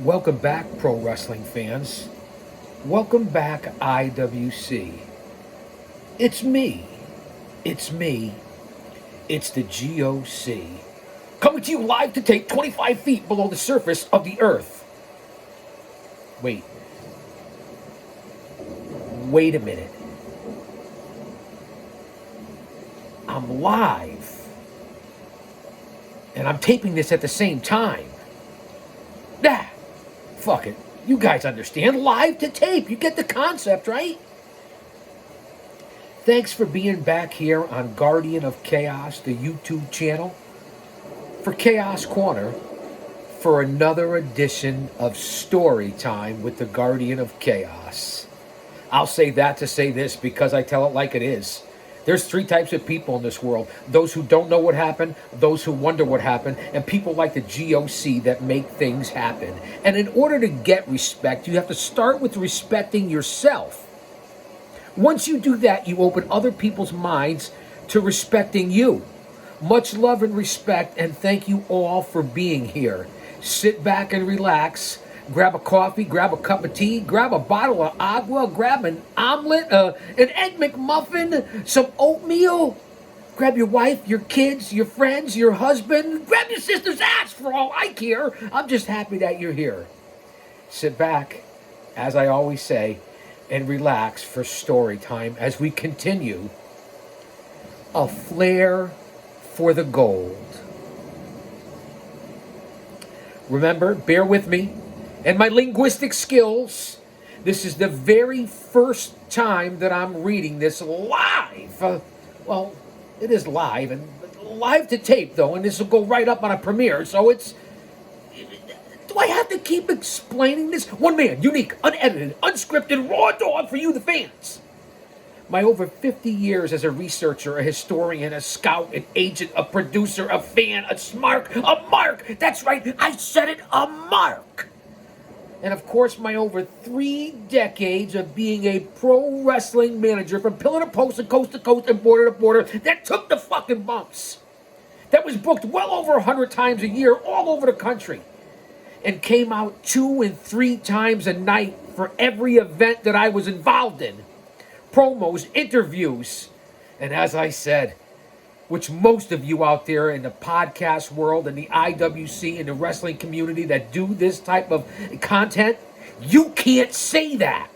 Welcome back, pro wrestling fans. Welcome back, IWC. It's me. It's me. It's the G.O.C. Coming to you live to take 25 feet below the surface of the earth. Wait. Wait a minute. I'm live. And I'm taping this at the same time. Nah. Fuck it. You guys understand. Live to tape. You get the concept, right? Thanks for being back here on Guardian of Chaos, the YouTube channel, for Chaos Corner, for another edition of Story Time with the Guardian of Chaos. I'll say that to say this because I tell it like it is. There's three types of people in this world. Those who don't know what happened, those who wonder what happened, and people like the G.O.C. that make things happen. And in order to get respect, you have to start with respecting yourself. Once you do that, you open other people's minds to respecting you. Much love and respect, and thank you all for being here. Sit back and relax. Grab a coffee, grab a cup of tea, grab a bottle of agua, grab an omelet, an egg McMuffin, some oatmeal. Grab your wife, your kids, your friends, your husband. Grab your sister's ass for all I care. I'm just happy that you're here. Sit back, as I always say, and relax for story time as we continue. A Flair for the gold. Remember, bear with me. And my linguistic skills, this is the very first time that I'm reading this live. Well, it is live, and live to tape, though, and this will go right up on a premiere, so it's... Do I have to keep explaining this? One man, unique, unedited, unscripted, raw dog for you, the fans. My over 50 years as a researcher, a historian, a scout, an agent, a producer, a fan, a smart, a mark. That's right, I said it, a mark. And of course, my over 3 decades of being a pro wrestling manager from pillar to post and coast to coast and border to border that took the fucking bumps. That was booked well over 100 times a year all over the country. And came out 2 and 3 times a night for every event that I was involved in. Promos, interviews. And as I said, which most of you out there in the podcast world and the IWC and the wrestling community that do this type of content, you can't say that.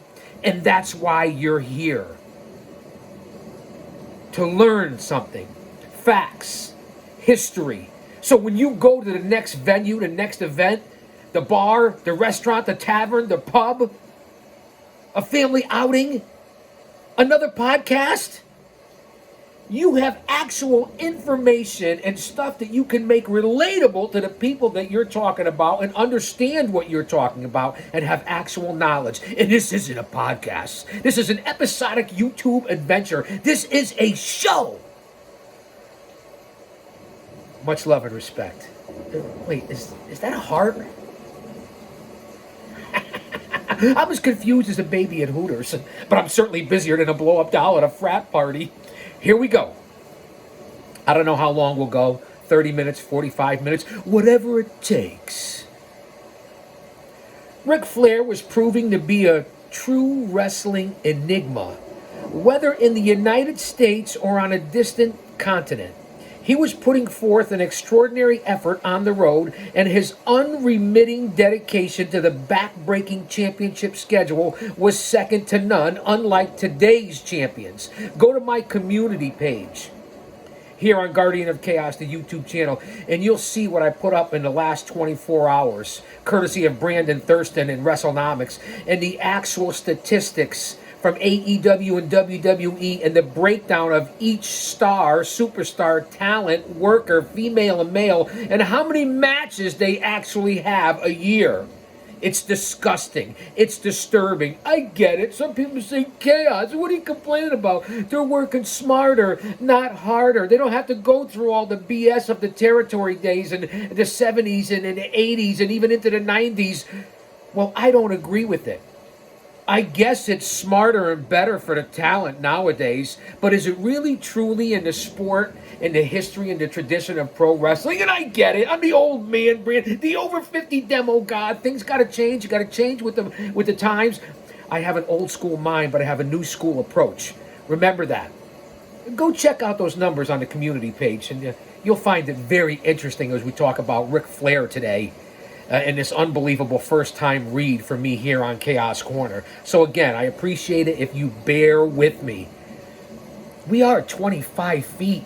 And that's why you're here. To learn something. Facts. History. So when you go to the next venue, the next event, the bar, the restaurant, the tavern, the pub, a family outing, another podcast, you have actual information and stuff that you can make relatable to the people that you're talking about and understand what you're talking about and have actual knowledge. And this isn't a podcast. This is an episodic YouTube adventure. This is a show. Much love and respect. Wait, is that a heart? I'm as confused as a baby at Hooters, but I'm certainly busier than a blow-up doll at a frat party. Here we go. I don't know how long we'll go. 30 minutes, 45 minutes, whatever it takes. Ric Flair was proving to be a true wrestling enigma, whether in the United States or on a distant continent. He was putting forth an extraordinary effort on the road, and his unremitting dedication to the back-breaking championship schedule was second to none, unlike today's champions. Go to my community page here on Guardian of Chaos, the YouTube channel, and you'll see what I put up in the last 24 hours, courtesy of Brandon Thurston and WrestleNomics, and the actual statistics from AEW and WWE and the breakdown of each star, superstar, talent, worker, female and male, and how many matches they actually have a year. It's disgusting. It's disturbing. I get it. Some people say chaos. What are you complaining about? They're working smarter, not harder. They don't have to go through all the BS of the territory days and the 70s and the 80s and even into the 90s. Well, I don't agree with it. I guess it's smarter and better for the talent nowadays, but is it really truly in the sport in the history and the tradition of pro wrestling. And I get it. I'm the old man, Brand, the over 50 demo god. Things got to change. You got to change with the times. I have an old school mind, but I have a new school approach. Remember that. Go check out those numbers on the community page, and you'll find it very interesting as we talk about Ric Flair today in this unbelievable first-time read for me here on Chaos Corner. So again, I appreciate it if you bear with me. We are 25 feet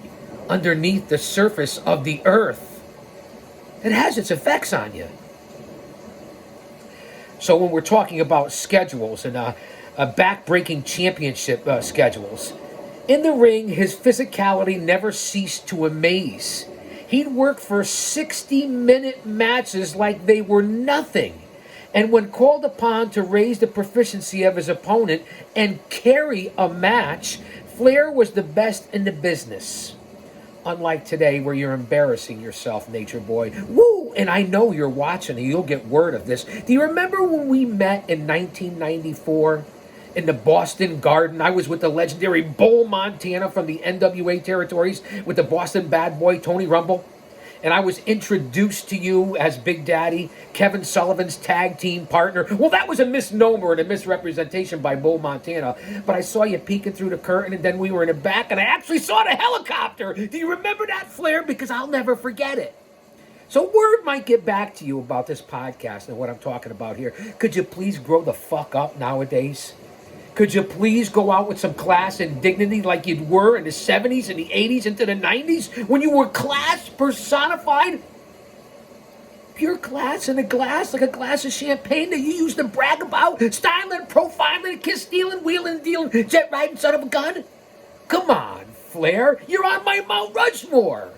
underneath the surface of the earth. It has its effects on you. So when we're talking about schedules and back-breaking championship schedules, in the ring, his physicality never ceased to amaze. He'd work for 60-minute matches like they were nothing. And when called upon to raise the proficiency of his opponent and carry a match, Flair was the best in the business. Unlike today where you're embarrassing yourself, Nature Boy. Woo! And I know you're watching and you'll get word of this. Do you remember when we met in 1994? In the Boston Garden? I was with the legendary Bull Montana from the NWA territories with the Boston bad boy Tony Rumble. And I was introduced to you as Big Daddy, Kevin Sullivan's tag team partner. Well, that was a misnomer and a misrepresentation by Bull Montana. But I saw you peeking through the curtain, and then we were in the back, and I actually saw the helicopter. Do you remember that, Flair? Because I'll never forget it. So word might get back to you about this podcast and what I'm talking about here. Could you please grow the fuck up nowadays? Could you please go out with some class and dignity like you were in the 70s and the 80s into the 90s when you were class personified? Pure class in a glass, like a glass of champagne that you used to brag about, styling, profiling, kiss stealing, wheeling, dealing, jet riding son of a gun? Come on, Flair. You're on my Mount Rushmore.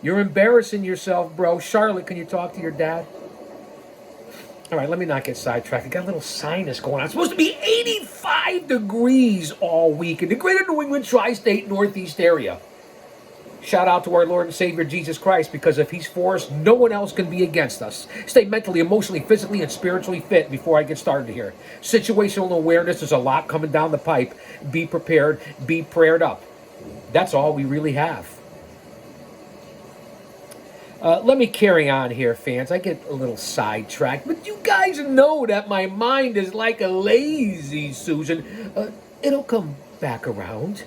You're embarrassing yourself, bro. Charlotte, can you talk to your dad? All right, let me not get sidetracked. I got a little sinus going on. It's supposed to be 85 degrees all week in the greater New England tri-state northeast area. Shout out to our Lord and Savior Jesus Christ, because if he's for us, no one else can be against us. Stay mentally, emotionally, physically, and spiritually fit before I get started here. Situational awareness, there's a lot coming down the pipe. Be prepared, be prayed up. That's all we really have. Let me carry on here, fans. I get a little sidetracked, but you guys know that my mind is like a lazy Susan. It'll come back around.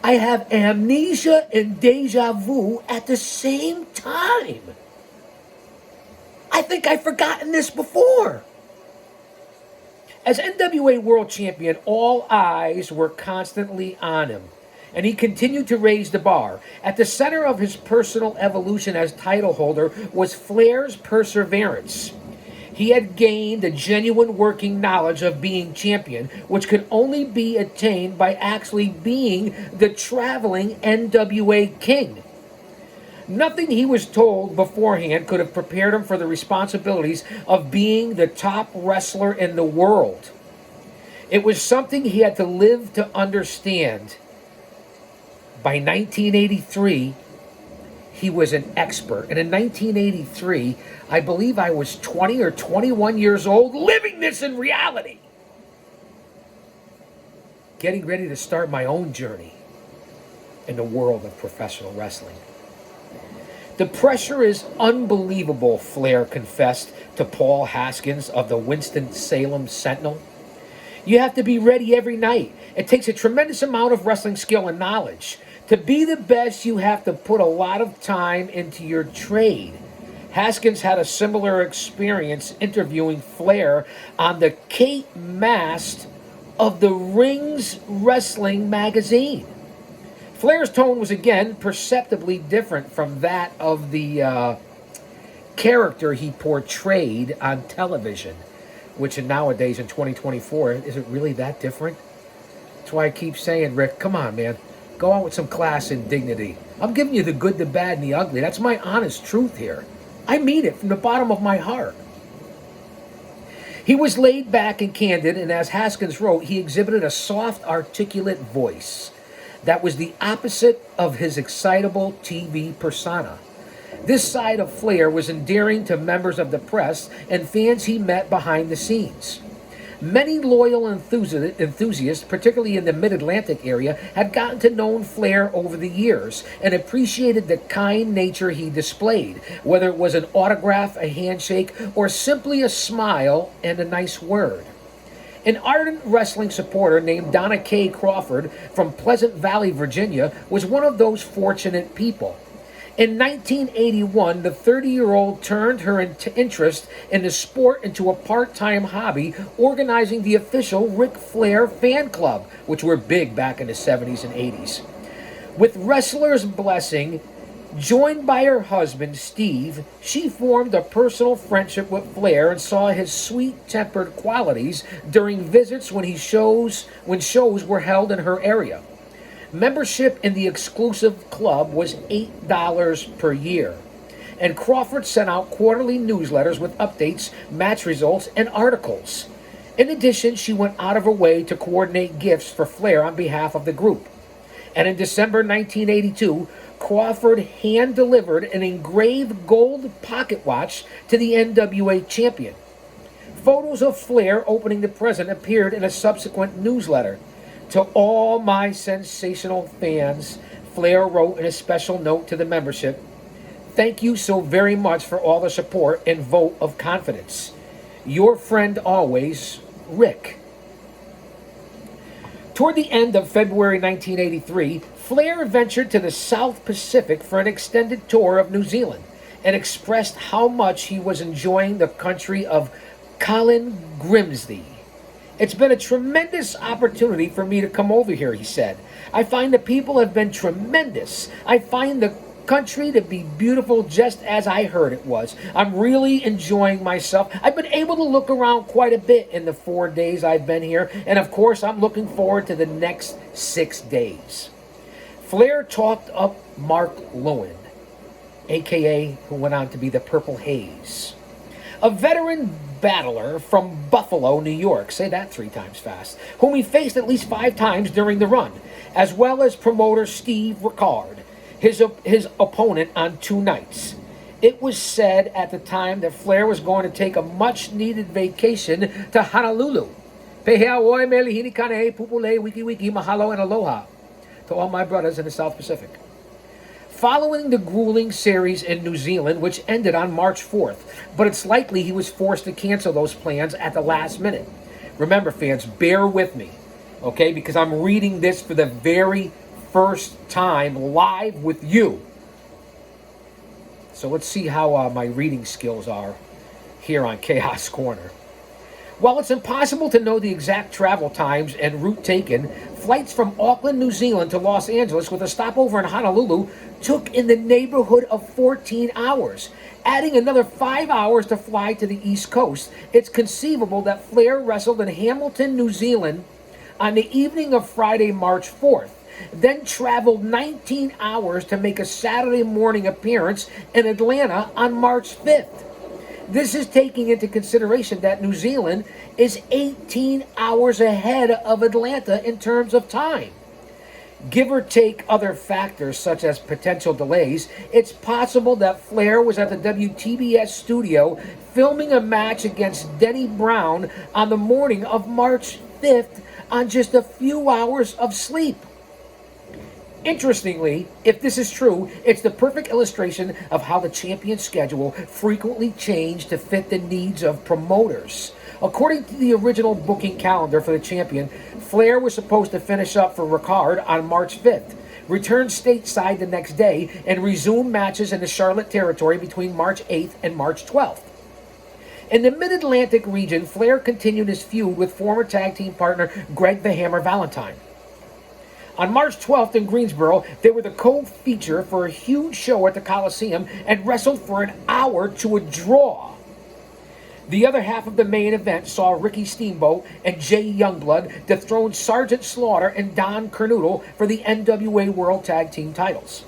I have amnesia and deja vu at the same time. I think I've forgotten this before. As NWA World Champion, all eyes were constantly on him, and he continued to raise the bar. At the center of his personal evolution as title holder was Flair's perseverance. He had gained a genuine working knowledge of being champion, which could only be attained by actually being the traveling NWA king. Nothing he was told beforehand could have prepared him for the responsibilities of being the top wrestler in the world. It was something he had to live to understand. By 1983, he was an expert. And in 1983, I believe I was 20 or 21 years old, living this in reality. Getting ready to start my own journey in the world of professional wrestling. The pressure is unbelievable, Flair confessed to Paul Haskins of the Winston-Salem Sentinel. You have to be ready every night. It takes a tremendous amount of wrestling skill and knowledge. To be the best, you have to put a lot of time into your trade. Haskins had a similar experience interviewing Flair on the Kate Mast of the Rings Wrestling magazine. Flair's tone was again perceptibly different from that of the character he portrayed on television, which nowadays in 2024, is it really that different? That's why I keep saying, Rick, come on, man. Go out with some class and dignity. I'm giving you the good, the bad, and the ugly. That's my honest truth here. I mean it from the bottom of my heart. He was laid back and candid, and as Haskins wrote, he exhibited a soft, articulate voice that was the opposite of his excitable TV persona. This side of Flair was endearing to members of the press and fans he met behind the scenes. Many loyal enthusiasts, particularly in the Mid-Atlantic area, had gotten to know Flair over the years and appreciated the kind nature he displayed, whether it was an autograph, a handshake, or simply a smile and a nice word. An ardent wrestling supporter named Donna Kay Crawford from Pleasant Valley, Virginia, was one of those fortunate people. In 1981, the 30-year-old turned her interest in the sport into a part-time hobby, organizing the official Ric Flair fan club, which were big back in the 70s and 80s. With wrestlers' blessing, joined by her husband, Steve, she formed a personal friendship with Flair and saw his sweet-tempered qualities during visits when shows were held in her area. Membership in the exclusive club was $8 per year, and Crawford sent out quarterly newsletters with updates, match results, and articles. In addition, she went out of her way to coordinate gifts for Flair on behalf of the group. And in December 1982, Crawford hand-delivered an engraved gold pocket watch to the NWA champion. Photos of Flair opening the present appeared in a subsequent newsletter. To all my sensational fans, Flair wrote in a special note to the membership, "Thank you so very much for all the support and vote of confidence. Your friend always, Rick." Toward the end of February 1983, Flair ventured to the South Pacific for an extended tour of New Zealand and expressed how much he was enjoying the country of Colin Grimsby. "It's been a tremendous opportunity for me to come over here," he said. "I find the people have been tremendous. I find the country to be beautiful just as I heard it was. I'm really enjoying myself. I've been able to look around quite a bit in the 4 days I've been here, and of course I'm looking forward to the next 6 days." Flair talked up Mark Lewin, a.k.a. who went on to be the Purple Haze, a veteran battler from Buffalo, New York, say that 3 times fast, whom he faced at least 5 times during the run, as well as promoter Steve Rickard, his opponent on 2 nights. It was said at the time that Flair was going to take a much-needed vacation to Honolulu. Pehea oi me lihini kane, pupule, wiki wiki, mahalo, and aloha to all my brothers in the South Pacific. Following the grueling series in New Zealand, which ended on March 4th, but it's likely he was forced to cancel those plans at the last minute. Remember, fans, bear with me, okay, because I'm reading this for the very first time live with you. So let's see how my reading skills are here on Chaos Corner. While it's impossible to know the exact travel times and route taken, flights from Auckland, New Zealand to Los Angeles with a stopover in Honolulu took in the neighborhood of 14 hours. Adding another 5 hours to fly to the East Coast, it's conceivable that Flair wrestled in Hamilton, New Zealand on the evening of Friday, March 4th, then traveled 19 hours to make a Saturday morning appearance in Atlanta on March 5th. This is taking into consideration that New Zealand is 18 hours ahead of Atlanta in terms of time. Give or take other factors such as potential delays, it's possible that Flair was at the WTBS studio filming a match against Denny Brown on the morning of March 5th on just a few hours of sleep. Interestingly, if this is true, it's the perfect illustration of how the champion's schedule frequently changed to fit the needs of promoters. According to the original booking calendar for the champion, Flair was supposed to finish up for Rickard on March 5th, return stateside the next day, and resume matches in the Charlotte territory between March 8th and March 12th. In the Mid-Atlantic region, Flair continued his feud with former tag team partner Greg the Hammer Valentine. On March 12th in Greensboro, they were the co-feature for a huge show at the Coliseum and wrestled for an hour to a draw. The other half of the main event saw Ricky Steamboat and Jay Youngblood dethrone Sergeant Slaughter and Don Cornudle for the NWA World Tag Team titles.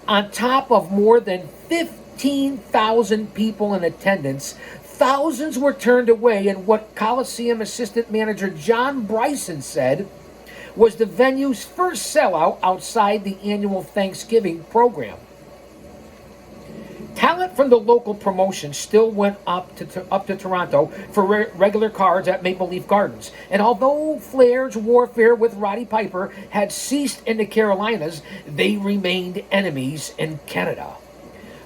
On top of more than 15,000 people in attendance, thousands were turned away in what Coliseum assistant manager John Bryson said was the venue's first sellout outside the annual Thanksgiving program. Talent from the local promotion still went up to Toronto for regular cards at Maple Leaf Gardens. And although Flair's warfare with Roddy Piper had ceased in the Carolinas, they remained enemies in Canada.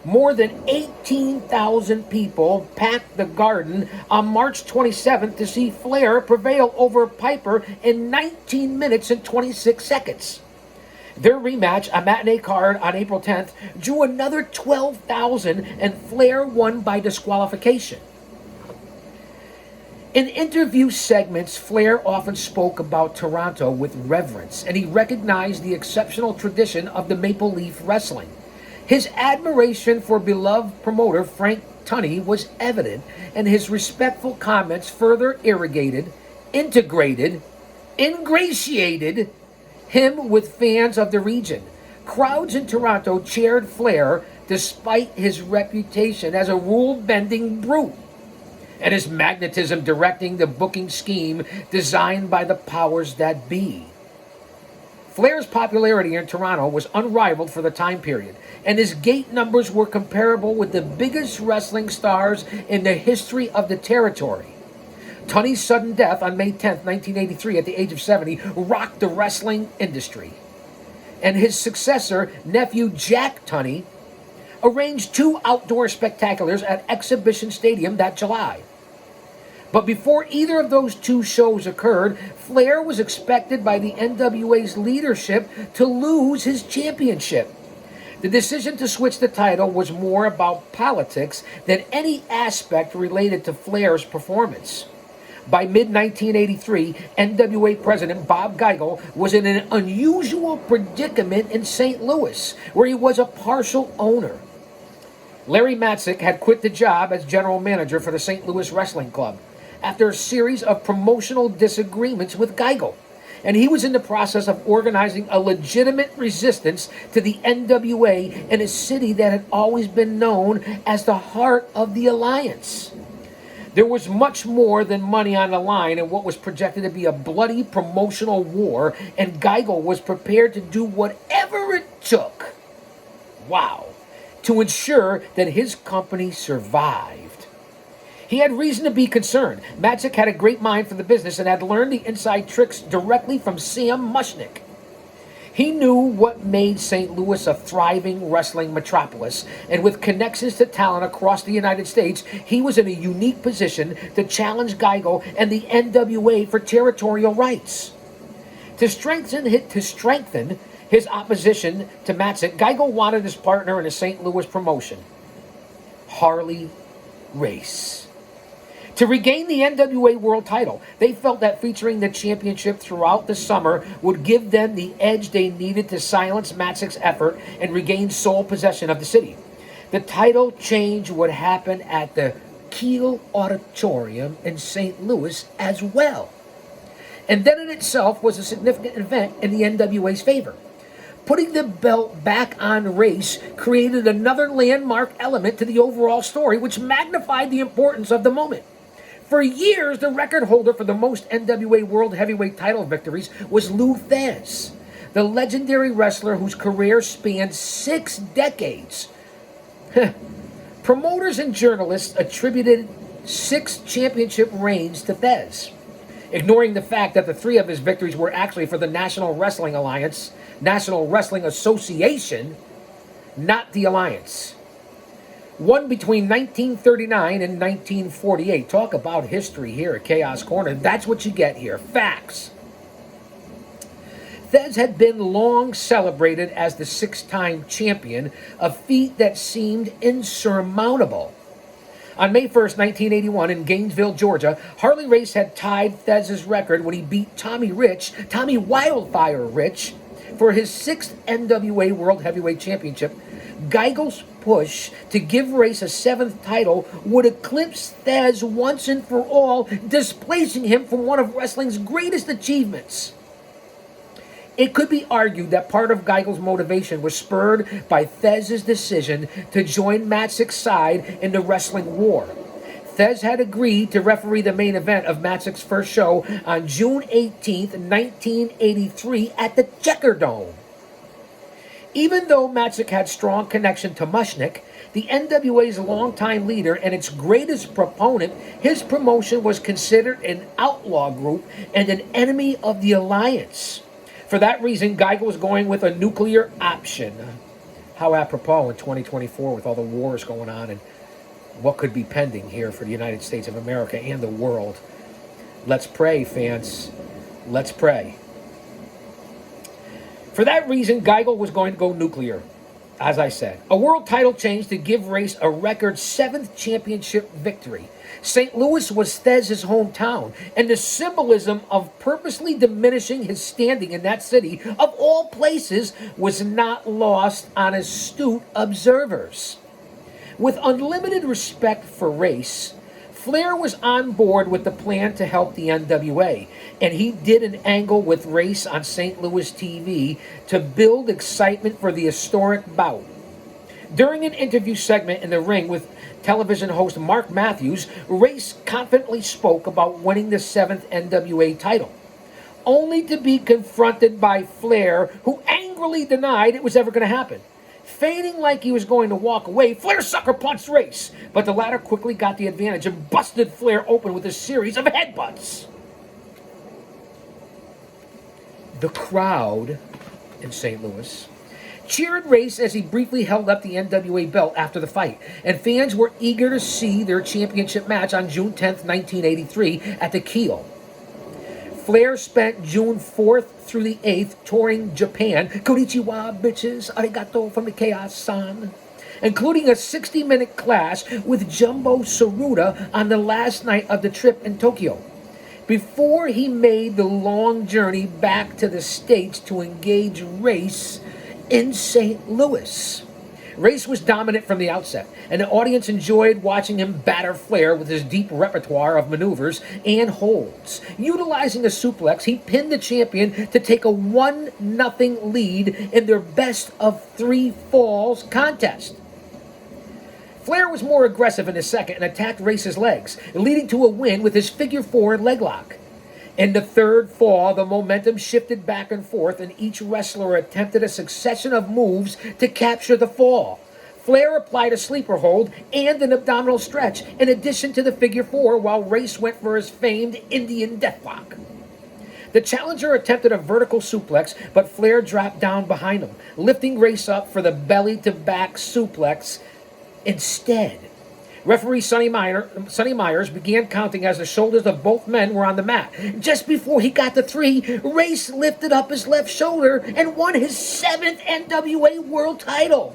More than 18,000 people packed the Garden on March 27th to see Flair prevail over Piper in 19 minutes and 26 seconds. Their rematch, a matinee card on April 10th, drew another 12,000, and Flair won by disqualification. In interview segments, Flair often spoke about Toronto with reverence, and he recognized the exceptional tradition of the Maple Leaf Wrestling. His admiration for beloved promoter Frank Tunney was evident, and his respectful comments further ingratiated him with fans of the region. Crowds in Toronto cheered Flair despite his reputation as a rule-bending brute and his magnetism directing the booking scheme designed by the powers that be. Flair's popularity in Toronto was unrivaled for the time period, and his gate numbers were comparable with the biggest wrestling stars in the history of the territory. Tunney's sudden death on May 10, 1983, at the age of 70, rocked the wrestling industry. And his successor, nephew Jack Tunney, arranged 2 outdoor spectaculars at Exhibition Stadium that July. But before either of those 2 shows occurred, Flair was expected by the NWA's leadership to lose his championship. The decision to switch the title was more about politics than any aspect related to Flair's performance. By mid-1983, NWA President Bob Geigel was in an unusual predicament in St. Louis, where he was a partial owner. Larry Matzik had quit the job as general manager for the St. Louis Wrestling Club after a series of promotional disagreements with Geigel, and he was in the process of organizing a legitimate resistance to the NWA in a city that had always been known as the heart of the Alliance. There was much more than money on the line in what was projected to be a bloody promotional war, and Geigel was prepared to do whatever it took, to ensure that his company survived. He had reason to be concerned. Matzik had a great mind for the business and had learned the inside tricks directly from Sam Mushnick. He knew what made St. Louis a thriving wrestling metropolis, and with connections to talent across the United States, he was in a unique position to challenge Geigel and the NWA for territorial rights. To strengthen his opposition to Matzik, Geigel wanted his partner in a St. Louis promotion, Harley Race, to regain the NWA World title. They felt that featuring the championship throughout the summer would give them the edge they needed to silence Matzik's effort and regain sole possession of the city. The title change would happen at the Kiel Auditorium in St. Louis as well. And that in itself was a significant event in the NWA's favor. Putting the belt back on Race created another landmark element to the overall story, which magnified the importance of the moment. For years, the record holder for the most NWA World Heavyweight title victories was Lou Thesz, the legendary wrestler whose career spanned 6 decades. Promoters and journalists attributed 6 championship reigns to Thesz, ignoring the fact that the 3 of his victories were actually for the National Wrestling Alliance, National Wrestling Association, not the Alliance. One between 1939 and 1948. Talk about history here at Chaos Corner. That's what you get here. Facts. Thesz had been long celebrated as the 6-time champion, a feat that seemed insurmountable. On May 1st, 1981, in Gainesville, Georgia, Harley Race had tied Thesz's record when he beat Tommy Wildfire Rich, for his 6th NWA World Heavyweight Championship. Geigel's push to give Race a 7th title would eclipse Thesz once and for all, displacing him from one of wrestling's greatest achievements. It could be argued that part of Geigel's motivation was spurred by Thesz's decision to join Matzik's side in the wrestling war. Thesz had agreed to referee the main event of Matzik's first show on June 18th, 1983 at the Checker Dome. Even though Matzik had strong connection to Mushnick, the NWA's longtime leader and its greatest proponent, his promotion was considered an outlaw group and an enemy of the alliance. For that reason, Geigel was going with a nuclear option. How apropos in 2024 with all the wars going on and what could be pending here for the United States of America and the world. Let's pray, fans. Let's pray. For that reason, Geigel was going to go nuclear, as I said. A world title change to give Race a record 7th championship victory. St. Louis was Thesz's hometown, and the symbolism of purposely diminishing his standing in that city, of all places, was not lost on astute observers. With unlimited respect for Race, Flair was on board with the plan to help the NWA, and he did an angle with Race on St. Louis TV to build excitement for the historic bout. During an interview segment in the ring with television host Mark Matthews, Race confidently spoke about winning the 7th NWA title, only to be confronted by Flair, who angrily denied it was ever going to happen. Feigning like he was going to walk away, Flair sucker punched Race, but the latter quickly got the advantage and busted Flair open with a series of headbutts. The crowd in St. Louis cheered Race as he briefly held up the NWA belt after the fight, and fans were eager to see their championship match on June 10th, 1983 at the Keel. Flair spent June 4th through the 8th touring Japan. Konnichiwa, bitches. Arigato from the Chaos-san. Including a 60-minute clash with Jumbo Tsuruta on the last night of the trip in Tokyo, before he made the long journey back to the States to engage Race in St. Louis. Race was dominant from the outset, and the audience enjoyed watching him batter Flair with his deep repertoire of maneuvers and holds. Utilizing a suplex, he pinned the champion to take a 1-0 lead in their best-of-3 falls contest. Flair was more aggressive in the second and attacked Race's legs, leading to a win with his figure-4 leg lock. In the third fall, the momentum shifted back and forth, and each wrestler attempted a succession of moves to capture the fall. Flair applied a sleeper hold and an abdominal stretch, in addition to the figure-4, while Race went for his famed Indian deathlock. The challenger attempted a vertical suplex, but Flair dropped down behind him, lifting Race up for the belly-to-back suplex instead. Referee Sonny Myers began counting as the shoulders of both men were on the mat. Just before he got to 3, Race lifted up his left shoulder and won his 7th NWA World title.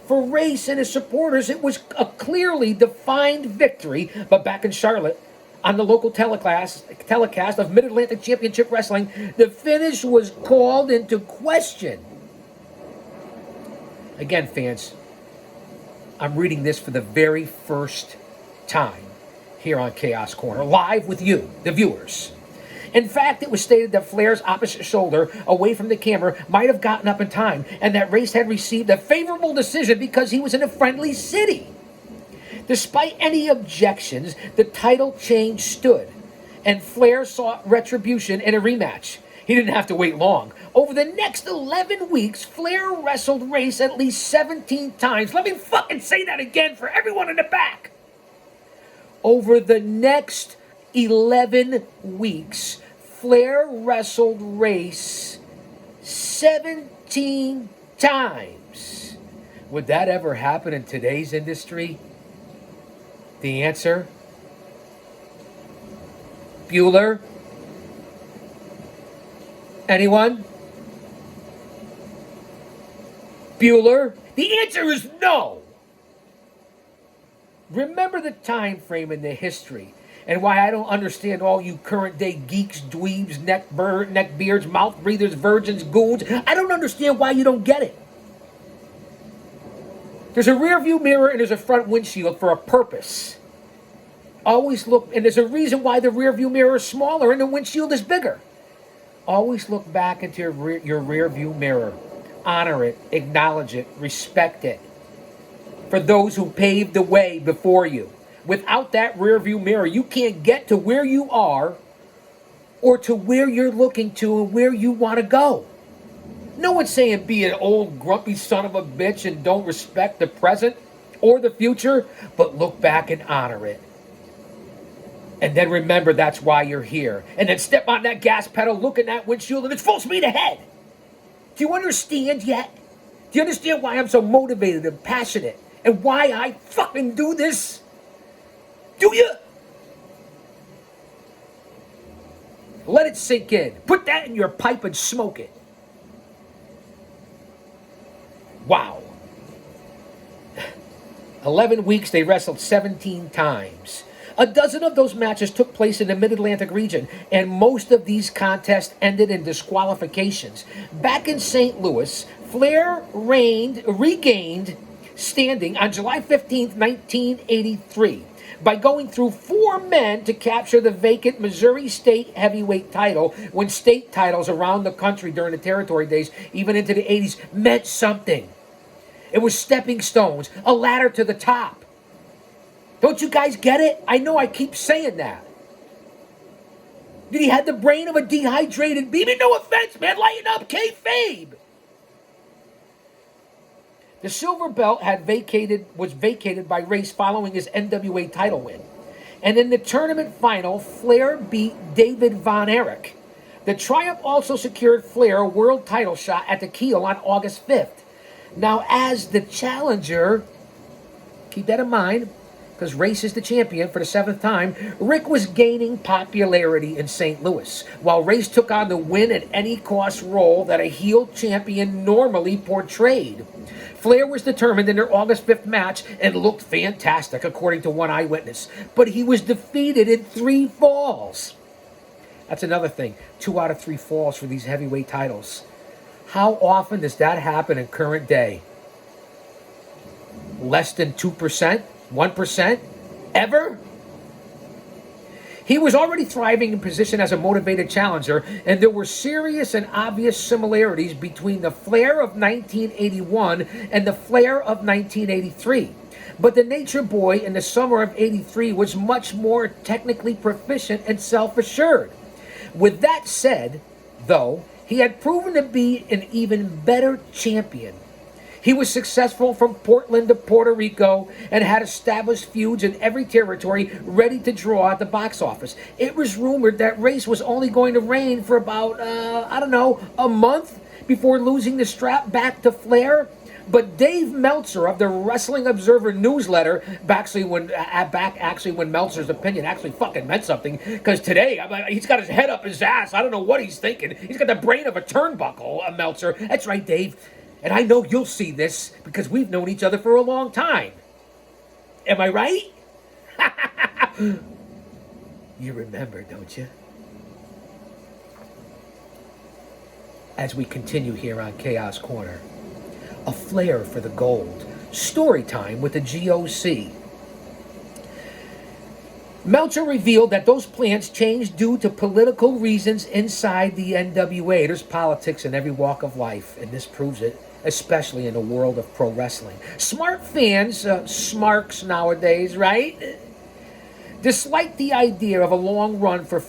For Race and his supporters, it was a clearly defined victory, but back in Charlotte, on the local telecast of Mid-Atlantic Championship Wrestling, the finish was called into question. Again, fans, I'm reading this for the very first time here on Chaos Corner, live with you, the viewers. In fact, it was stated that Flair's opposite shoulder, away from the camera, might have gotten up in time, and that Race had received a favorable decision because he was in a friendly city. Despite any objections, the title change stood, and Flair sought retribution in a rematch. He didn't have to wait long. Over the next 11 weeks, Flair wrestled Race at least 17 times. Let me fucking say that again for everyone in the back. Over the next 11 weeks, Flair wrestled Race 17 times. Would that ever happen in today's industry? The answer? Bueller? Anyone? Bueller? The answer is no. Remember the time frame in the history and why I don't understand all you current day geeks, dweebs, neckbeards, mouth breathers, virgins, goons. I don't understand why you don't get it. There's a rear view mirror and there's a front windshield for a purpose. Always look, and there's a reason why the rear view mirror is smaller and the windshield is bigger. Always look back into your rear view mirror. Honor it, acknowledge it, respect it. For those who paved the way before you. Without that rear view mirror, you can't get to where you are or to where you're looking to and where you want to go. No one's saying be an old grumpy son of a bitch and don't respect the present or the future, but look back and honor it. And then remember that's why you're here. And then step on that gas pedal, look in that windshield, and it's full speed ahead. Do you understand yet? Do you understand why I'm so motivated and passionate? And why I fucking do this? Do you? Let it sink in. Put that in your pipe and smoke it. Wow. 11 weeks, they wrestled 17 times. A dozen of those matches took place in the Mid-Atlantic region, and most of these contests ended in disqualifications. Back in St. Louis, Flair regained standing on July 15th, 1983, by going through 4 men to capture the vacant Missouri State heavyweight title when state titles around the country during the territory days, even into the 80s, meant something. It was stepping stones, a ladder to the top. Don't you guys get it? I know I keep saying that. Did he have the brain of a dehydrated baby? No offense, man. Lighten up, kayfabe. The silver belt was vacated by Race following his NWA title win. And in the tournament final, Flair beat David Von Erich. The triumph also secured Flair a world title shot at the Kiel on August 5th. Now, as the challenger, keep that in mind, because Race is the champion for the 7th time, Rick was gaining popularity in St. Louis, while Race took on the win at any cost role that a heel champion normally portrayed. Flair was determined in their August 5th match and looked fantastic, according to one eyewitness, but he was defeated in 3 falls. That's another thing, 2 out of 3 falls for these heavyweight titles. How often does that happen in current day? Less than 2%? 1%? Ever? He was already thriving in position as a motivated challenger, and there were serious and obvious similarities between the Flair of 1981 and the Flair of 1983. But the Nature Boy in the summer of '83 was much more technically proficient and self-assured. With that said, though, he had proven to be an even better champion. He was successful from Portland to Puerto Rico and had established feuds in every territory ready to draw at the box office. It was rumored that Race was only going to reign for about, a month before losing the strap back to Flair. But Dave Meltzer of the Wrestling Observer newsletter, back when Meltzer's opinion actually fucking meant something, because today he's got his head up his ass. I don't know what he's thinking. He's got the brain of a turnbuckle, Meltzer. That's right, Dave. And I know you'll see this because we've known each other for a long time. Am I right? You remember, don't you? As we continue here on Chaos Corner, a Flair for the gold. Story time with the G.O.C. Meltzer revealed that those plans changed due to political reasons inside the NWA. There's politics in every walk of life, and this proves it, especially in the world of pro wrestling. Smart fans, smarks nowadays, right? Disliked the idea of a long run for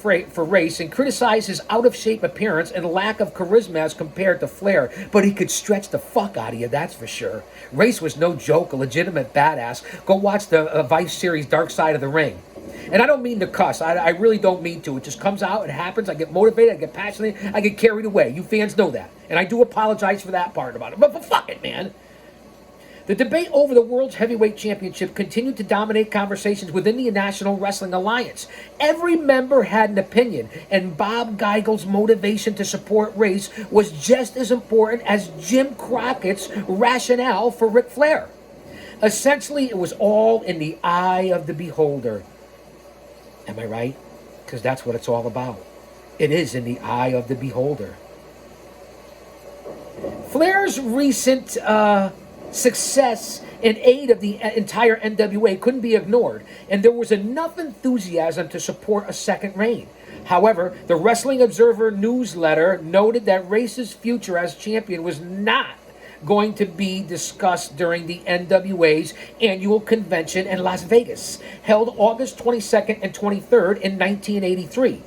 Race and criticized his out-of-shape appearance and lack of charisma as compared to Flair, but he could stretch the fuck out of you, that's for sure. Race was no joke, a legitimate badass. Go watch the Vice series Dark Side of the Ring. And I don't mean to cuss. I really don't mean to. It just comes out, it happens, I get motivated, I get passionate, I get carried away. You fans know that. And I do apologize for that part about it. But fuck it, man. The debate over the World's Heavyweight Championship continued to dominate conversations within the National Wrestling Alliance. Every member had an opinion, and Bob Geigel's motivation to support Race was just as important as Jim Crockett's rationale for Ric Flair. Essentially, it was all in the eye of the beholder. Am I right? Because that's what it's all about. It is in the eye of the beholder. Flair's recent success in aid of the entire NWA couldn't be ignored, and there was enough enthusiasm to support a second reign. However, the Wrestling Observer newsletter noted that Race's future as champion was not going to be discussed during the NWA's annual convention in Las Vegas, held August 22nd and 23rd in 1983.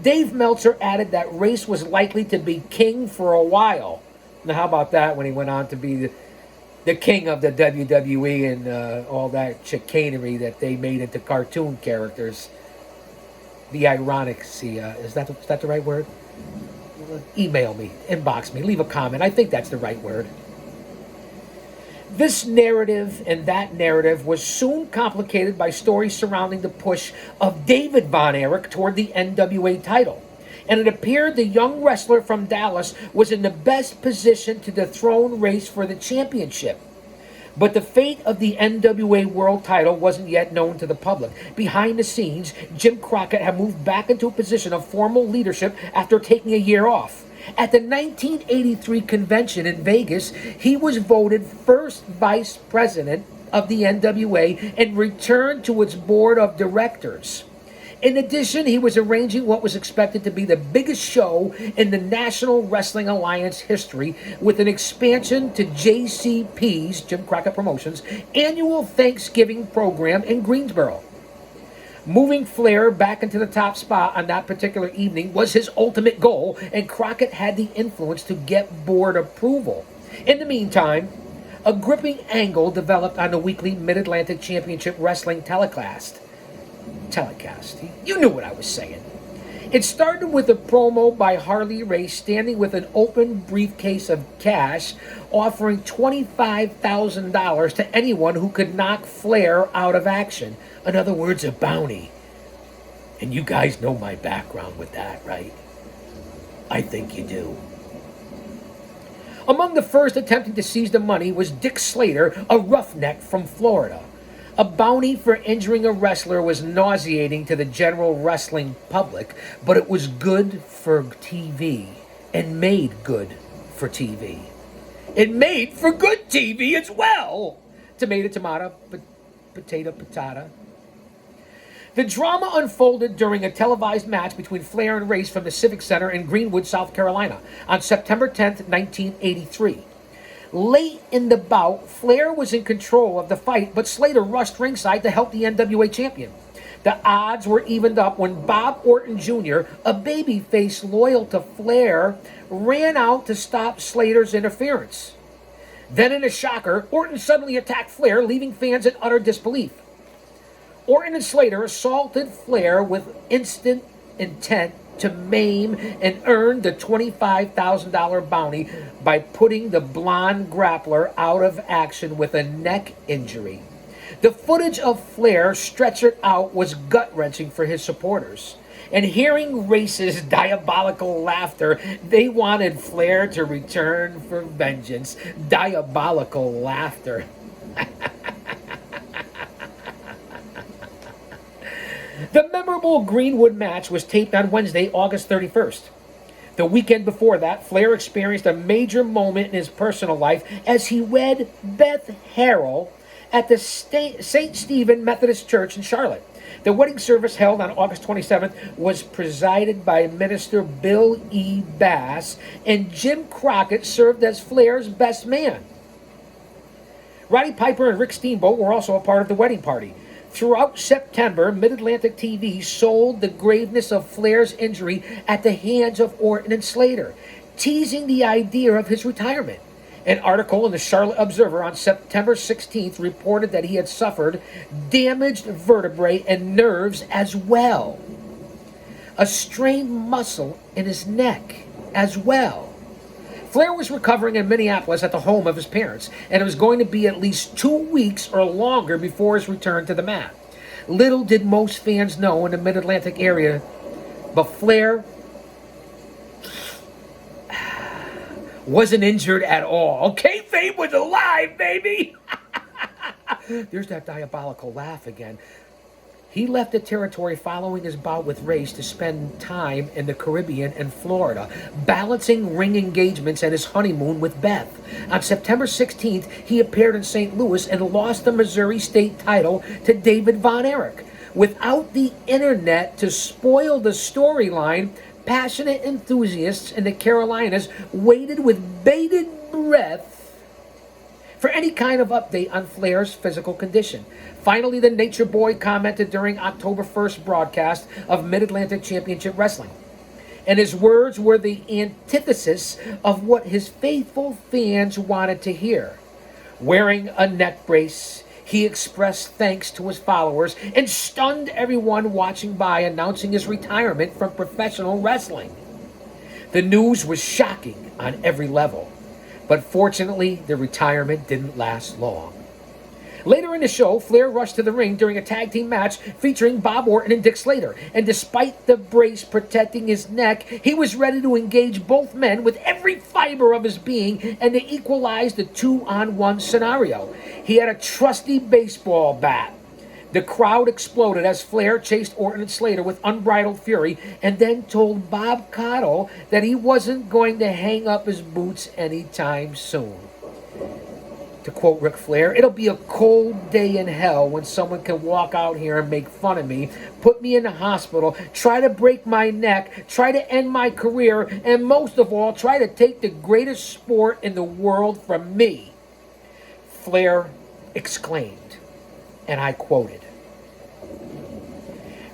Dave Meltzer added that Race was likely to be king for a while. Now, how about that when he went on to be the king of the WWE and all that chicanery that they made into cartoon characters? The ironic, is that the right word? Email me, inbox me, leave a comment. I think that's the right word. This narrative and that narrative was soon complicated by stories surrounding the push of David Von Erich toward the NWA title. And it appeared the young wrestler from Dallas was in the best position to dethrone Race for the championship. But the fate of the NWA World title wasn't yet known to the public. Behind the scenes, Jim Crockett had moved back into a position of formal leadership after taking a year off. At the 1983 convention in Vegas, he was voted first vice president of the NWA and returned to its board of directors. In addition, he was arranging what was expected to be the biggest show in the National Wrestling Alliance history with an expansion to JCP's, Jim Crockett Promotions, annual Thanksgiving program in Greensboro. Moving Flair back into the top spot on that particular evening was his ultimate goal, and Crockett had the influence to get board approval. In the meantime, a gripping angle developed on the weekly Mid-Atlantic Championship Wrestling telecast. You knew what I was saying. It started with a promo by Harley Race standing with an open briefcase of cash, offering $25,000 to anyone who could knock Flair out of action. In other words, a bounty. And you guys know my background with that, right? I think you do. Among the first attempting to seize the money was Dick Slater, a roughneck from Florida. A bounty for injuring a wrestler was nauseating to the general wrestling public, but it was good for TV and made good for TV. It made for good TV as well. Tomato, tomato, potato, patata. The drama unfolded during a televised match between Flair and Race from the Civic Center in Greenwood, South Carolina, on September 10th, 1983. Late in the bout, Flair was in control of the fight, but Slater rushed ringside to help the NWA champion. The odds were evened up when Bob Orton Jr., a babyface loyal to Flair, ran out to stop Slater's interference. Then in a shocker, Orton suddenly attacked Flair, leaving fans in utter disbelief. Orton and Slater assaulted Flair with instant intent to maim and earn the $25,000 bounty by putting the blonde grappler out of action with a neck injury. The footage of Flair stretchered out was gut-wrenching for his supporters. And hearing Race's diabolical laughter, they wanted Flair to return for vengeance. Diabolical laughter. The memorable Greenwood match was taped on Wednesday, August 31st. The weekend before that, Flair experienced a major moment in his personal life as he wed Beth Harrell at the St. Stephen Methodist Church in Charlotte. The wedding service held on August 27th was presided by Minister Bill E. Bass, and Jim Crockett served as Flair's best man. Roddy Piper and Rick Steamboat were also a part of the wedding party. Throughout September, Mid-Atlantic TV sold the graveness of Flair's injury at the hands of Orton and Slater, teasing the idea of his retirement. An article in the Charlotte Observer on September 16th reported that he had suffered damaged vertebrae and nerves as well. A strained muscle in his neck as well. Flair was recovering in Minneapolis at the home of his parents, and it was going to be at least 2 weeks or longer before his return to the mat. Little did most fans know in the Mid-Atlantic area, but Flair wasn't injured at all. Kayfabe was alive, baby! There's that diabolical laugh again. He left the territory following his bout with Race to spend time in the Caribbean and Florida, balancing ring engagements and his honeymoon with Beth. On September 16th, he appeared in St. Louis and lost the Missouri state title to David Von Erich. Without the internet to spoil the storyline, passionate enthusiasts in the Carolinas waited with bated breath for any kind of update on Flair's physical condition. Finally, the Nature Boy commented during October 1st broadcast of Mid-Atlantic Championship Wrestling. and his words were the antithesis of what his faithful fans wanted to hear. Wearing a neck brace, he expressed thanks to his followers and stunned everyone watching by, announcing his retirement from professional wrestling. The news was shocking on every level, but fortunately, the retirement didn't last long. Later in the show, Flair rushed to the ring during a tag team match featuring Bob Orton and Dick Slater, and despite the brace protecting his neck, he was ready to engage both men with every fiber of his being and to equalize the 2-on-1 scenario. He had a trusty baseball bat. The crowd exploded as Flair chased Orton and Slater with unbridled fury and then told Bob Caudle that he wasn't going to hang up his boots anytime soon. To quote Ric Flair, "It'll be a cold day in hell when someone can walk out here and make fun of me, put me in the hospital, try to break my neck, try to end my career, and most of all, try to take the greatest sport in the world from me," Flair exclaimed, and I quoted.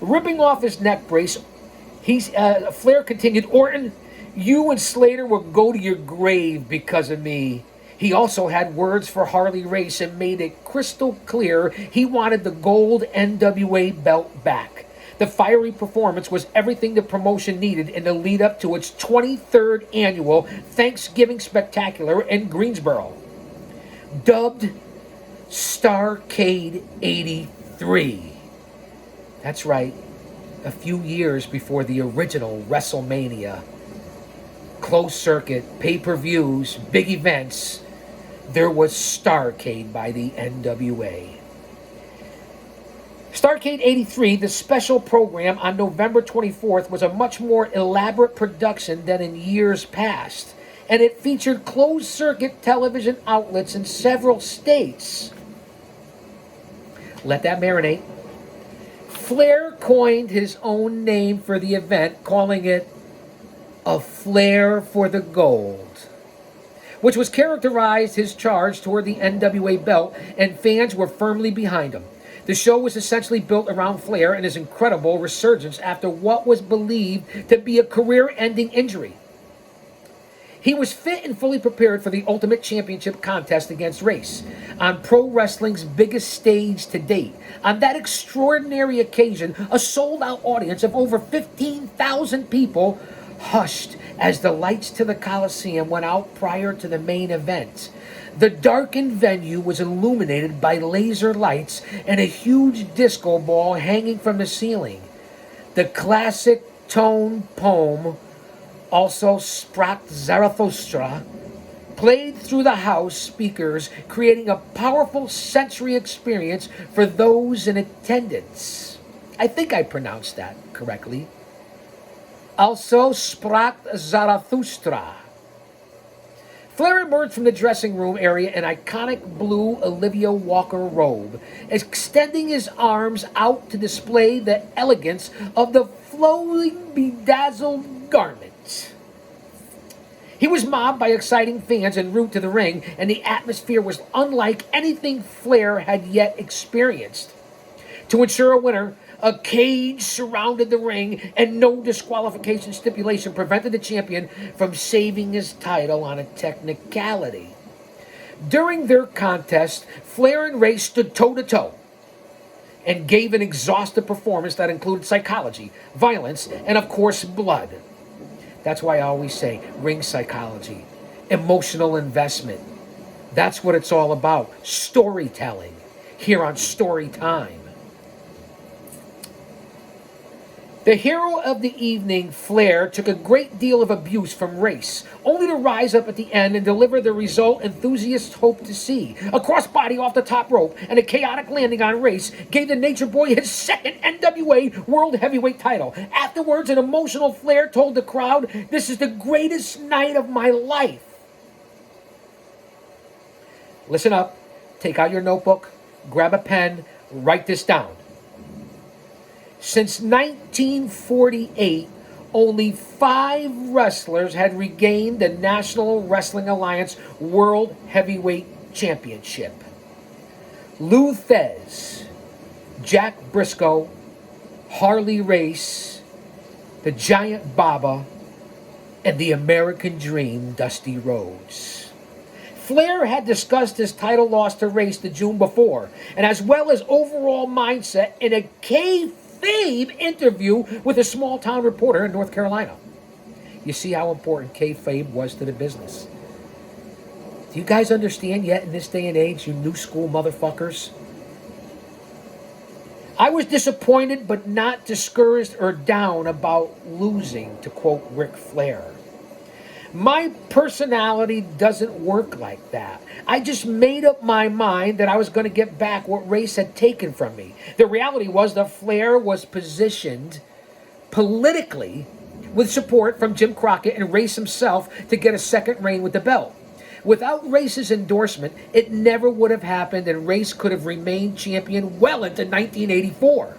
Ripping off his neck brace, Flair continued, "Orton, you and Slater will go to your grave because of me." He also had words for Harley Race and made it crystal clear he wanted the gold NWA belt back. The fiery performance was everything the promotion needed in the lead up to its 23rd annual Thanksgiving Spectacular in Greensboro. Dubbed Starrcade 83. That's right, a few years before the original WrestleMania. Closed circuit, pay-per-views, big events. There was Starrcade by the NWA. Starrcade 83, the special program on November 24th, was a much more elaborate production than in years past, and it featured closed-circuit television outlets in several states. Let that marinate. Flair coined his own name for the event, calling it a Flair for the Gold, which was characterized his charge toward the NWA belt, and fans were firmly behind him. The show was essentially built around Flair and his incredible resurgence after what was believed to be a career-ending injury. He was fit and fully prepared for the Ultimate Championship contest against Race on pro wrestling's biggest stage to date. On that extraordinary occasion, a sold-out audience of over 15,000 people hushed as the lights to the Coliseum went out prior to the main event. The darkened venue was illuminated by laser lights and a huge disco ball hanging from the ceiling. The classic tone poem, also Sprach Zarathustra, played through the house speakers, creating a powerful sensory experience for those in attendance. I think I pronounced that correctly. Also Sprach Zarathustra. Flair emerged from the dressing room area in iconic blue Olivia Walker robe, extending his arms out to display the elegance of the flowing, bedazzled garment. He was mobbed by exciting fans en route to the ring, and the atmosphere was unlike anything Flair had yet experienced. To ensure a winner, a cage surrounded the ring, and no disqualification stipulation prevented the champion from saving his title on a technicality. During their contest, Flair and Race stood toe-to-toe and gave an exhaustive performance that included psychology, violence, and of course, blood. That's why I always say ring psychology, emotional investment. That's what it's all about. Storytelling here on Story Time. The hero of the evening, Flair, took a great deal of abuse from Race, only to rise up at the end and deliver the result enthusiasts hoped to see. A crossbody off the top rope and a chaotic landing on Race gave the Nature Boy his second NWA World Heavyweight title. Afterwards, an emotional Flair told the crowd, "This is the greatest night of my life." Listen up, take out your notebook, grab a pen, write this down. Since 1948, only 5 wrestlers had regained the National Wrestling Alliance World Heavyweight Championship. Lou Thez, Jack Briscoe, Harley Race, the Giant Baba, and the American Dream, Dusty Rhodes. Flair had discussed his title loss to Race the June before, and as well as overall mindset in a kayfabe interview with a small-town reporter in North Carolina. You see how important kayfabe was to the business. Do you guys understand yet in this day and age, you new school motherfuckers? I was disappointed but not discouraged or down about losing, to quote Ric Flair. My personality doesn't work like that. I just made up my mind that I was going to get back what Race had taken from me. The reality was that Flair was positioned politically with support from Jim Crockett and Race himself to get a second reign with the belt. Without Race's endorsement, it never would have happened, and Race could have remained champion well into 1984.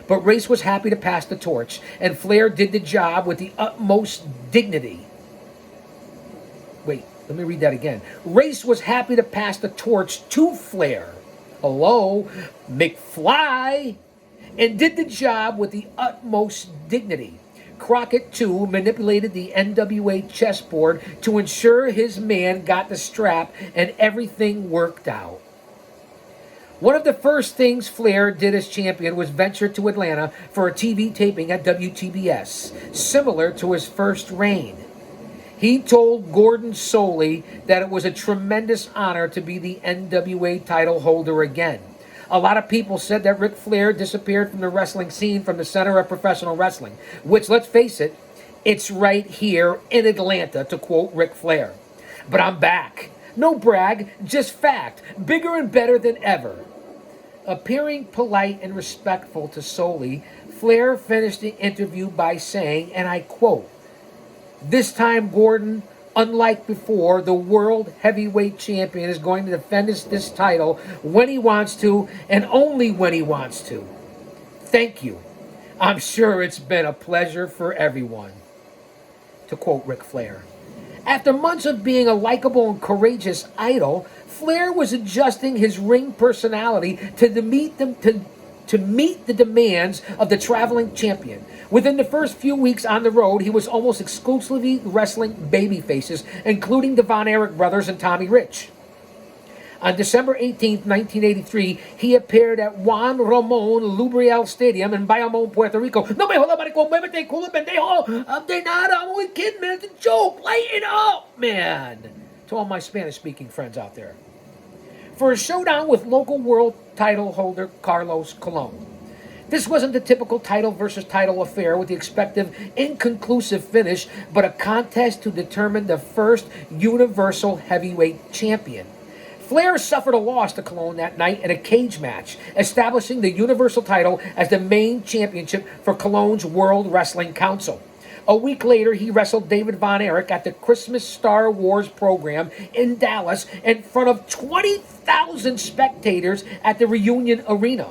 But Race was happy to pass the torch, and Flair did the job with the utmost dignity. Wait, let me read that again. Race was happy to pass the torch to Flair. Hello, McFly, and did the job with the utmost dignity. Crockett, too, manipulated the NWA chessboard to ensure his man got the strap and everything worked out. One of the first things Flair did as champion was venture to Atlanta for a TV taping at WTBS, similar to his first reign. He told Gordon Soley that it was a tremendous honor to be the NWA title holder again. A lot of people said that Ric Flair disappeared from the wrestling scene from the center of professional wrestling, which, let's face it, it's right here in Atlanta, to quote Ric Flair. But I'm back. No brag, just fact. Bigger and better than ever. Appearing polite and respectful to Soley, Flair finished the interview by saying, and I quote, "This time, Gordon, unlike before, the World Heavyweight Champion is going to defend this title when he wants to and only when he wants to. Thank you. I'm sure it's been a pleasure for everyone," to quote Ric Flair. After months of being a likable and courageous idol, Flair was adjusting his ring personality to meet the demands of the traveling champion. Within the first few weeks on the road, he was almost exclusively wrestling babyfaces, including the Von Erich brothers and Tommy Rich. On December 18th, 1983, he appeared at Juan Ramon Lubriel Stadium in Bayamon, Puerto Rico. No me jodas, marico, muévete, culo, pendejo. De nada, I'm only kidding, man. It's a joke. Lighten up, man. To all my Spanish-speaking friends out there. For a showdown with local world title holder Carlos Colon. This wasn't the typical title versus title affair with the expected inconclusive finish, but a contest to determine the first Universal Heavyweight Champion. Flair suffered a loss to Colon that night in a cage match, establishing the Universal title as the main championship for Colon's World Wrestling Council. A week later, he wrestled David Von Erich at the Christmas Star Wars program in Dallas in front of 20,000 spectators at the Reunion Arena.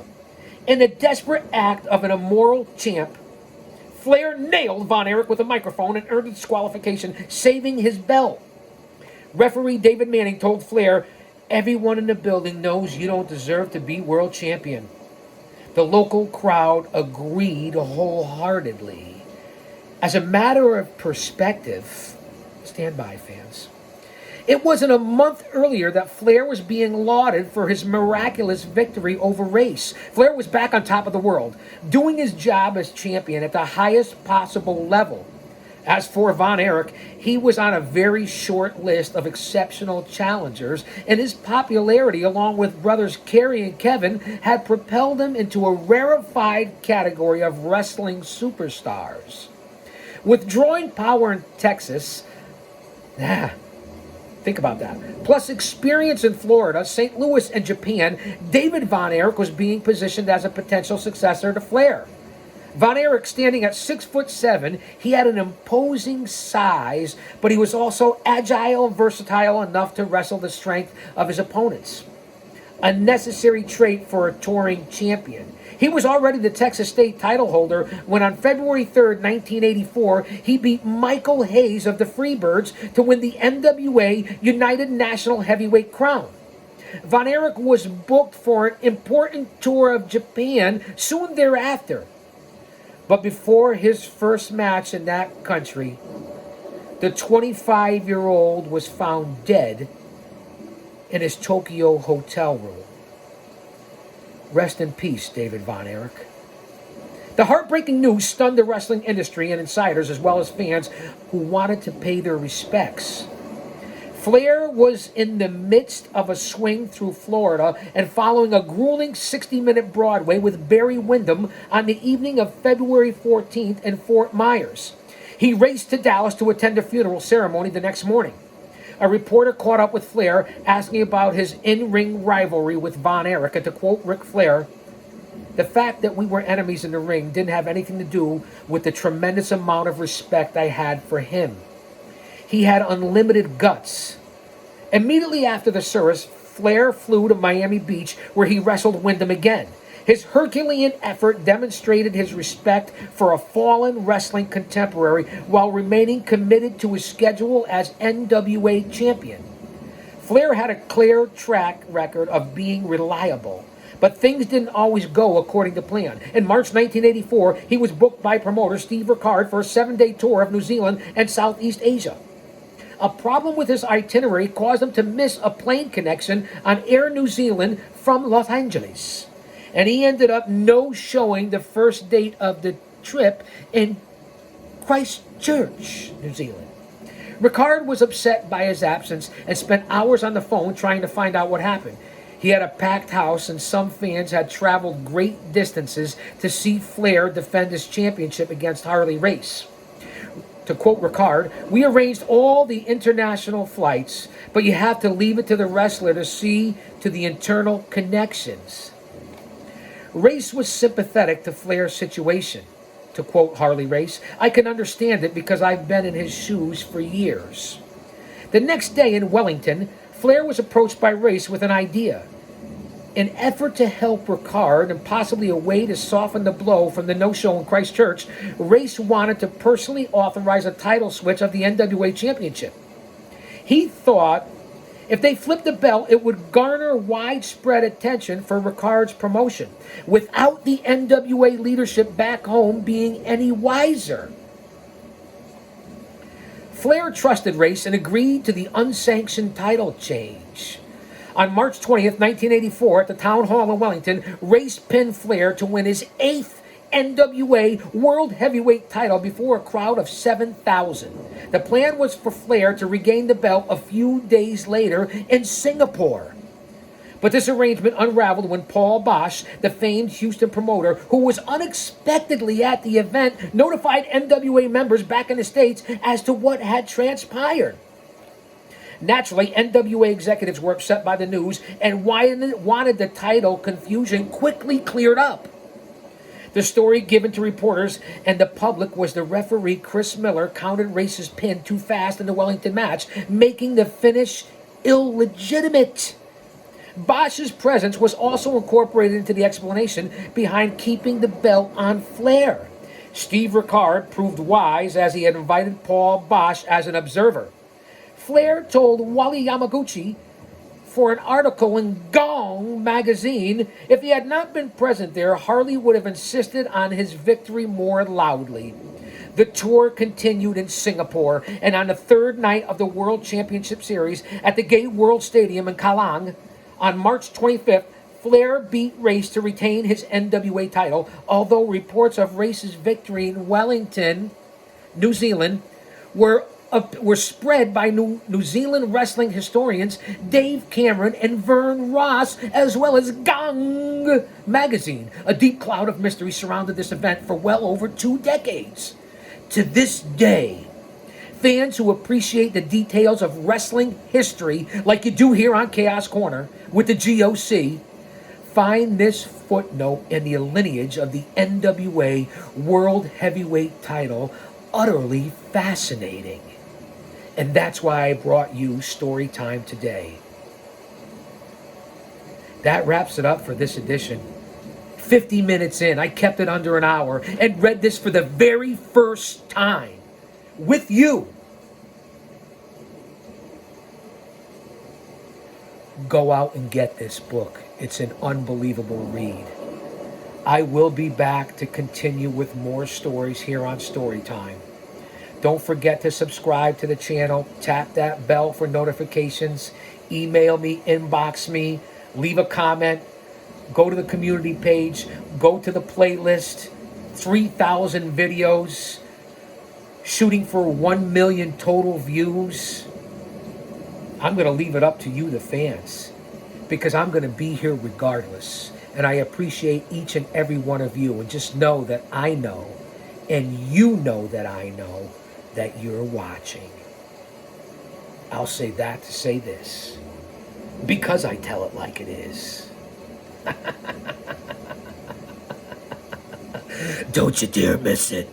In the desperate act of an immoral champ, Flair nailed Von Erich with a microphone and earned a disqualification, saving his belt. Referee David Manning told Flair, "Everyone in the building knows you don't deserve to be world champion." The local crowd agreed wholeheartedly. As a matter of perspective, stand by, fans. It wasn't a month earlier that Flair was being lauded for his miraculous victory over Race. Flair was back on top of the world, doing his job as champion at the highest possible level. As for Von Erich, he was on a very short list of exceptional challengers, and his popularity, along with brothers Kerry and Kevin, had propelled him into a rarefied category of wrestling superstars. With drawing power in Texas, think about that, plus experience in Florida, St. Louis, and Japan, David Von Erich was being positioned as a potential successor to Flair. Von Erich, standing at 6'7", he had an imposing size, but he was also agile and versatile enough to wrestle the strength of his opponents. A necessary trait for a touring champion. He was already the Texas State title holder when on February 3rd, 1984, he beat Michael Hayes of the Freebirds to win the NWA United National Heavyweight crown. Von Erich was booked for an important tour of Japan soon thereafter. But before his first match in that country, The 25-year-old was found dead in his Tokyo hotel room. Rest in peace, David Von Erich. The heartbreaking news stunned the wrestling industry and insiders as well as fans who wanted to pay their respects. Flair was in the midst of a swing through Florida and following a grueling 60-minute Broadway with Barry Windham on the evening of February 14th in Fort Myers. He raced to Dallas to attend a funeral ceremony the next morning. A reporter caught up with Flair asking about his in-ring rivalry with Von Erich, and to quote Ric Flair, "The fact that we were enemies in the ring didn't have anything to do with the tremendous amount of respect I had for him. He had unlimited guts." Immediately after the service, Flair flew to Miami Beach where he wrestled Windham again. His Herculean effort demonstrated his respect for a fallen wrestling contemporary while remaining committed to his schedule as NWA champion. Flair had a clear track record of being reliable, but things didn't always go according to plan. In March 1984, he was booked by promoter Steve Rickard for a 7-day tour of New Zealand and Southeast Asia. A problem with his itinerary caused him to miss a plane connection on Air New Zealand from Los Angeles, and he ended up no-showing the first date of the trip in Christchurch, New Zealand. Rickard was upset by his absence and spent hours on the phone trying to find out what happened. He had a packed house, and some fans had traveled great distances to see Flair defend his championship against Harley Race. To quote Rickard, "We arranged all the international flights, but you have to leave it to the wrestler to see to the internal connections." Race was sympathetic to Flair's situation. To quote Harley Race, "I can understand it because I've been in his shoes for years." The next day in Wellington, Flair was approached by Race with an idea. In effort to help Rickard and possibly a way to soften the blow from the no-show in Christchurch, Race wanted to personally authorize a title switch of the NWA Championship. He thought if they flipped the belt, it would garner widespread attention for Rickard's promotion, without the NWA leadership back home being any wiser. Flair trusted Race and agreed to the unsanctioned title change. On March 20th, 1984, at the Town Hall in Wellington, Race pinned Flair to win his 8th NWA World Heavyweight title before a crowd of 7,000. The plan was for Flair to regain the belt a few days later in Singapore. But this arrangement unraveled when Paul Bosch, the famed Houston promoter, who was unexpectedly at the event, notified NWA members back in the States as to what had transpired. Naturally, NWA executives were upset by the news and wanted the title confusion quickly cleared up. The story given to reporters and the public was the referee Chris Miller counted Race's pin too fast in the Wellington match, making the finish illegitimate. Bosch's presence was also incorporated into the explanation behind keeping the belt on Flair. Steve Rickard proved wise as he had invited Paul Bosch as an observer. Flair told Wally Yamaguchi for an article in Gong magazine, if he had not been present there, Harley would have insisted on his victory more loudly. The tour continued in Singapore, and on the third night of the World Championship Series at the Gate World Stadium in Kallang, on March 25th, Flair beat Race to retain his NWA title, although reports of Race's victory in Wellington, New Zealand, were spread by New Zealand wrestling historians Dave Cameron and Vern Ross, as well as Gong magazine. A deep cloud of mystery surrounded this event for well over 2 decades. To this day, fans who appreciate the details of wrestling history, like you do here on Chaos Corner with the G.O.C., find this footnote in the lineage of the NWA World Heavyweight title utterly fascinating. And that's why I brought you story time today. That wraps it up for this edition. 50 minutes in, I kept it under an hour and read this for the very first time with you. Go out and get this book. It's an unbelievable read. I will be back to continue with more stories here on Storytime. Don't forget to subscribe to the channel. Tap that bell for notifications. Email me, inbox me, leave a comment. Go to the community page. Go to the playlist. 3,000 videos. Shooting for 1 million total views. I'm going to leave it up to you, the fans, because I'm going to be here regardless. And I appreciate each and every one of you. And just know that I know, and you know that I know, that you're watching. I'll say that to say this, because I tell it like it is. Don't you dare miss it.